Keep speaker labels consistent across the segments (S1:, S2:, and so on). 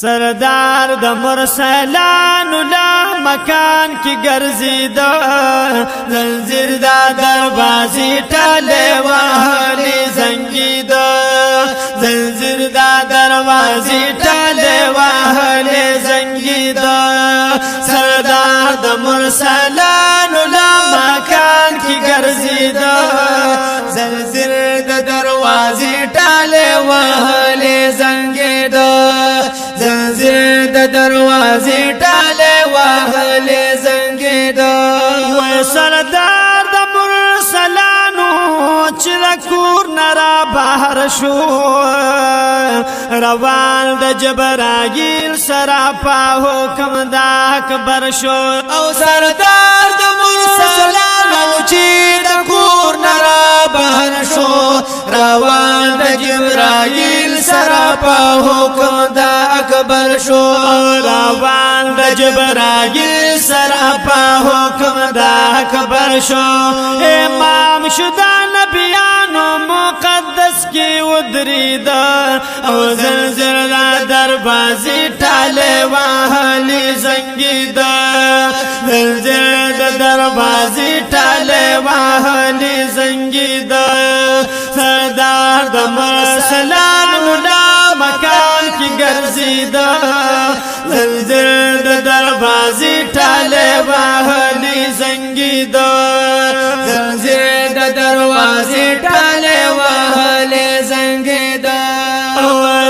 S1: سردار د مرسلانو لا مکان کی ګرځیدا زنجیر دا دروازې ټاله وهلې زنګیدا زنجیر دا دروازې ټاله وهلې زنګیدا سردار د مرسلانو لا مکان کی ګرځیدا زنجیر د دروازې ټاله وهلې زنګیدا زنجیر د دروازې ټاله وهلې زنګیدا وای سردار د مرسلانو چې کور نرا بهر شو روان د جبرائیل سره په حکم د اکبر شو او سردار د مرسلانو چې د کور نرا بهر شو روان د جبرائیل سره په حکم د اکبر شو روان د جبرائیل سره په حکم د اکبر شو امام شدا نبیانو مقدس کی ودریدا او زلزل دروازې ټاله وهلې زنګیدا زلزل دروازې ټاله وهلې زنګیدا سردار د مرسلانو لا مکان کی ګرځیدا زلزل دروازې ټاله وهلې زنګیدا زلزل دروازې ټاله وهلې زنګیدا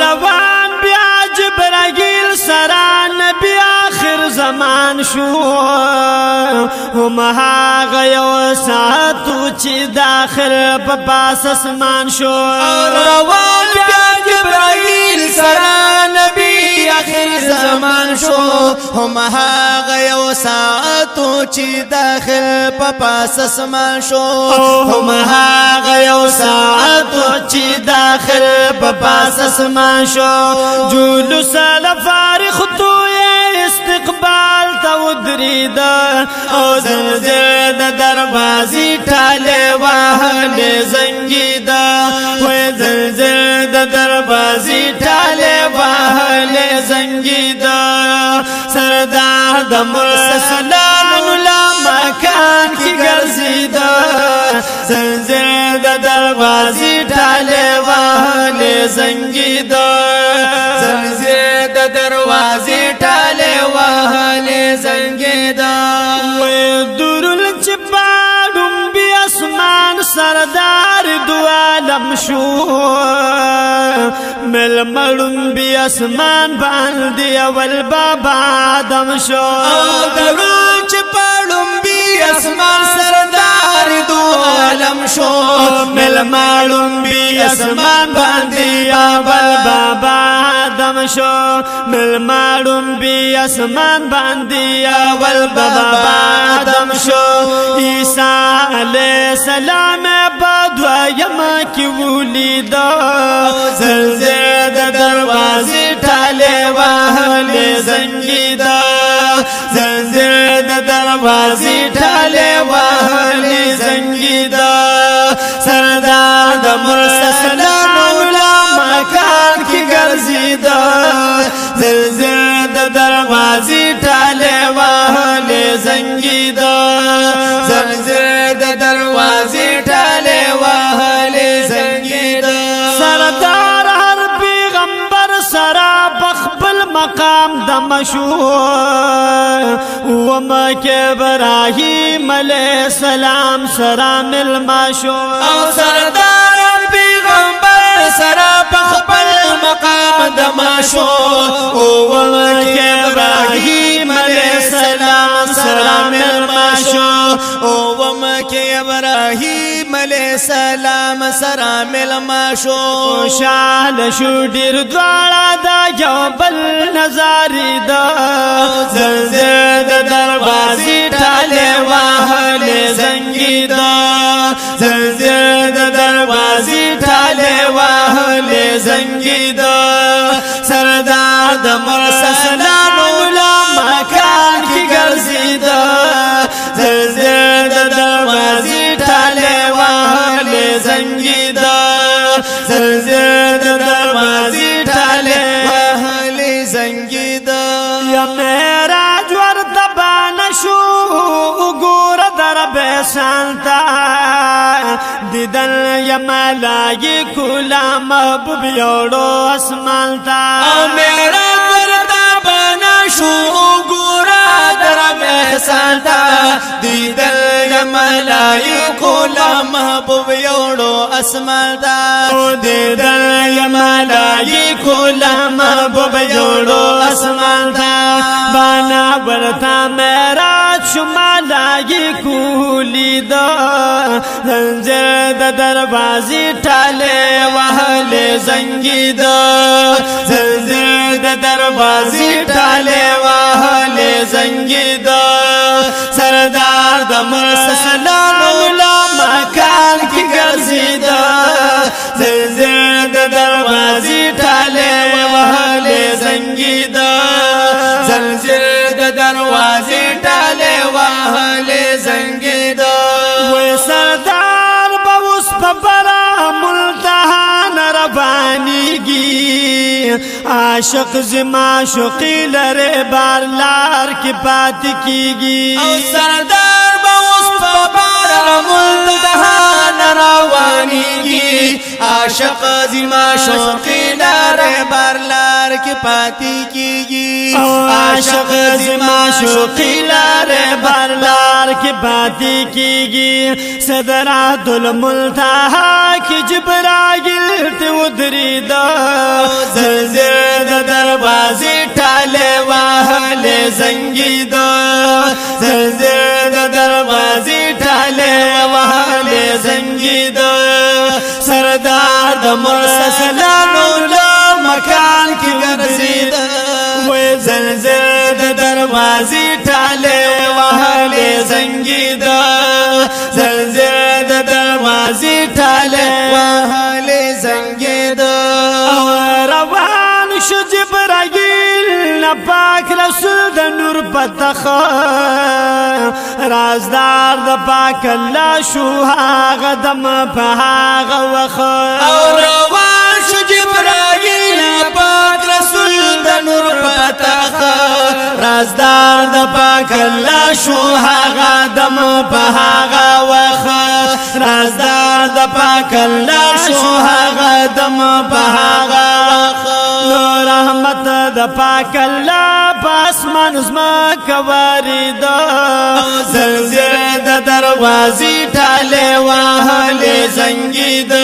S1: روان بیا جبرائیل سره نبی آخر زمان شو هم هغه یو ساعتو چې داخل په پاس اسمان شو روان بیا جبرائیل سره نبی آخر زمان شو هم هغه یو ساعتو چې داخل په پاس اسمان شو هم هغه یو ساعتو چې داخل په پاس اسمان شو جلوس لفارغ تو استقبال تا ودریدا او زلزل د دروازې ټاله وهلې زنګیدا وای زلزل د دروازې ټاله وهلې زنګیدا سردار د مرسلانو لا مکان کی ګرځیدا زلزل د دروازې ټاله وهلې زنګیدا زلزل د دروازې ټاله وهلې زنګیدا وای درل چپاډم بي اسمان سردار دو عالم شو مل مړم بي اسمان باندې اول بابا آدم شو درل چپاډم بي اسمان سردار دو عالم شو مل مړم بي اسمان باندې اول بابا آدم شو مل مړم بي اسمان باندې اول بابا آدم شو عیسی علیہ السلام بدو یم کی ولیدا زلزل د دروازې ټاله وهلې زنګیدا زلزل د دروازې ټاله وهلې زنګیدا سردار د مرسلانو لا مکان کی ګرځیدا زلزل د دروازې ټاله وهلې زنګیدا زلزل د دروازې ټاله وهلې زنګیدا سردار هر پیغمبر سره بخبل مقام د مشهور ومک ابراهیم علیہ السلام سره مل ماشو او سردار پیغمبر سره بخبل مقام د مشهور ومک ابراهیم علیہ السلام سره مل ماشو ومک ابراهیم علیہ السلام سره مل ماشو شال شو ډیر دواړه دا جوبل نظاری دا زلزل د دروازې ټاله وهلې زنګیدا زلزل د دروازې ټاله وهلې زنګیدا سردار د مرسلانو لا مکان کی ګرځیدا زلزل د دروازې ټاله وهلې زنګیدا زلزل د دروازې ټاله وهلې
S2: زنگید
S1: یا معراج ورتبان شو گور در بیسانتا دیدن یا ملائکو لا محبوب یوڑو اسمانتا
S2: معراج ورتبان شو گور در بیسانتا دیدن یا ملائکو لا محبوب یوڑو اسمانتا
S1: دیدن یا ملائکو لا محبوب یوڑو اسمانتا بانا ورتا معراج شو ملائکو لیدا زنجیر د دروازی ٹالے وحل زنگید زنجیر د دروازی ٹالے وحل زنگید سردار د مرسلانو لا مکان کی گرزید زنجیر د دروازی ٹالے وحل زنگید زنجیر د دروازی ٹالے وحل زنگید وی سردار باوس پبرا ملتحان ربانی گی عاشق زما شوقی لرے بار لار کی بات کی گی
S2: سردار باوس پبرا ملتحان روانی گی عاشق زما شوقی لرے بار لار کی پاتی کی گی
S1: عاشق زما شوقی لرے بار لار کی باتی کی گی صدرات الملتحا کی جبرائیل تے ادری دا زنجیر دا دروازی ٹالے واہل زنگی دا زنجیر دا دروازی ٹالے واہل زنگی دا سردار دا مرسلانو لا مکان کی گرزی دا وی زنجیر دا دروازی ٹالے واہل زنگی دا زنجیر دا دروازی ٹالے
S2: واہل زنگی دا
S1: روان شو جبرائیل پاک رسول دا نور پتخ رازدار دا پاک اللہ شو هاغ دم پا هاغ وخ
S2: روان شو جبرائیل پاک رسول دا نور پتخ رازدار دا پاک اللہ شو هاغ دم پا هاغ وخ رازدار دا پاک اللہ شو هاغ دم پا هاغ وخ
S1: رحمت دا پاک اللہ پاسمان ازما کواری دا
S2: زنجیر دا دروازی ٹالے واہل زنگی دا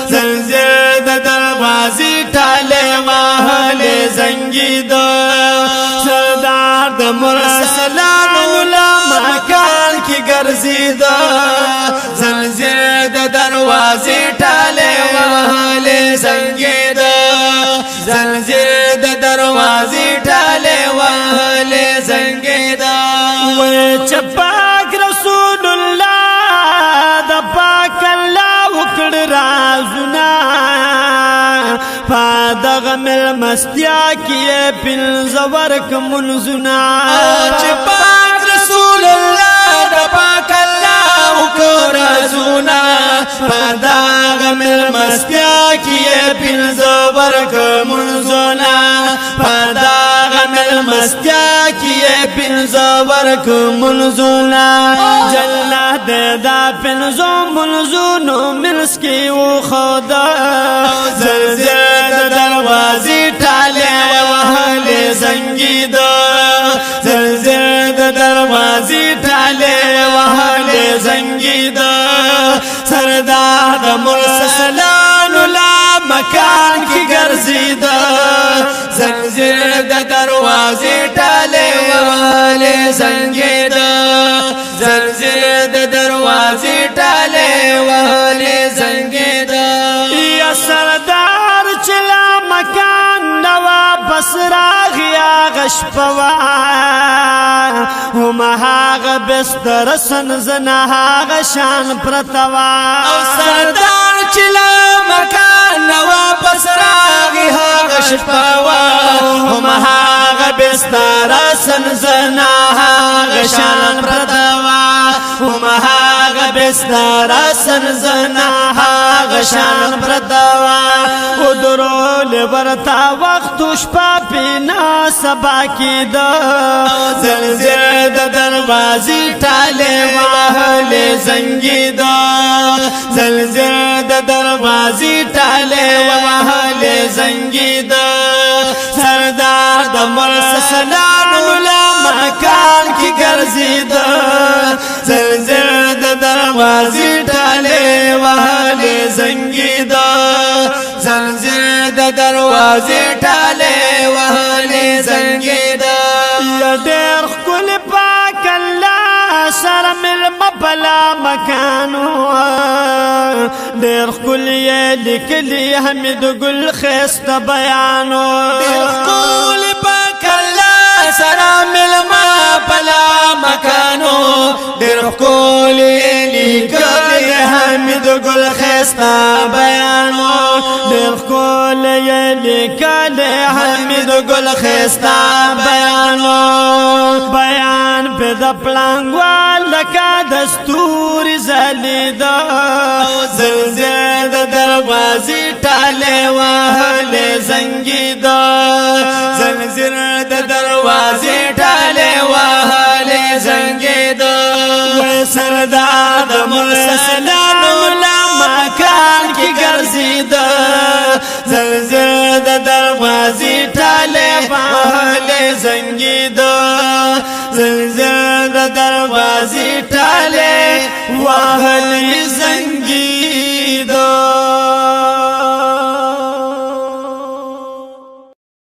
S2: زنجیر دا دروازی ٹالے واہل زنگی دا سردار دا مرسلانو لا مکان کی گرزی دا زنجیر دا دروازی ٹالے واہل زنگی دا زنجیر دا دروازی ٹالے واہل زنگی دا
S1: چپاک رسول اللہ دا پاک اللہ وکڑ رازنا پادغ مل مستیا کیے پنزورک منزنا
S2: چپاک رسول اللہ دا پاک اللہ وکڑ رازنا پادغ مل مستیا کیے پنزورک منزنا پادغ مل مستیا کیے پنزورک منزنا جلہ دے دا پنزو منزونو ملسکی و خدا
S1: زنجیر دا دروازی ٹالے وحل زنگی دا زنجیر دا دروازی ٹالے وحل زنگی دا سردار دا مرسلانو لا مکان کی گرزی دا زنجیر دا دروازی ٹالے وحل زنگی دا زنجیر دا دروازی ٹالے وحل زنگی دا یا سردار چلا مکان نوا بسراغ یا غشپوا هم هاغ بستر سنزنا هاغ شان پرتوا
S2: سردار چلا مکان نوا بسراغ یا غشپوا هم هاغ بستر سنزنا هاغ شان پرتوا هم هاغ بستر سنزنا هاغ شان پرتوا ودرول ورتا وقت شپا پی
S1: نه سبا کېده
S2: زلزل د دروازې ټالې وهلې زنګېده زلزل د دروازې ټالې وهلې زنګېده سردار د مرسلانو له مکان کې ګرځېده زلزل د دروازې ټالې وهلې زنګېده زلزل د دروازې ټالې وهلې زنګېده
S1: ډېر ښکلی پاک الله سره مېلمه بلا مکانو ډېر ښکلی یې لیکلي حمید ګل ښایسته بیانو
S2: ډېر ښکلی پاک الله سره مېلمه بلا مکانو ډېر ښکلی یې لیکلي حمید ګل ښایسته بیانو
S1: ډېر ښکلی یې لیکلی حمید ګل ښایسته بیانو بیان په د پړانګوال لکه د ستوري ځلېده
S2: زلزل د دروازې ټالې وهلې زنګېده زلزل د دروازې ټالې وهلې زنګېده سردار د مرسلانو له مکان کې ګرځېده زلزل د دروازې ټالې وهلې زنګېده زلزل د دروازې ټالې وهلې زنګېده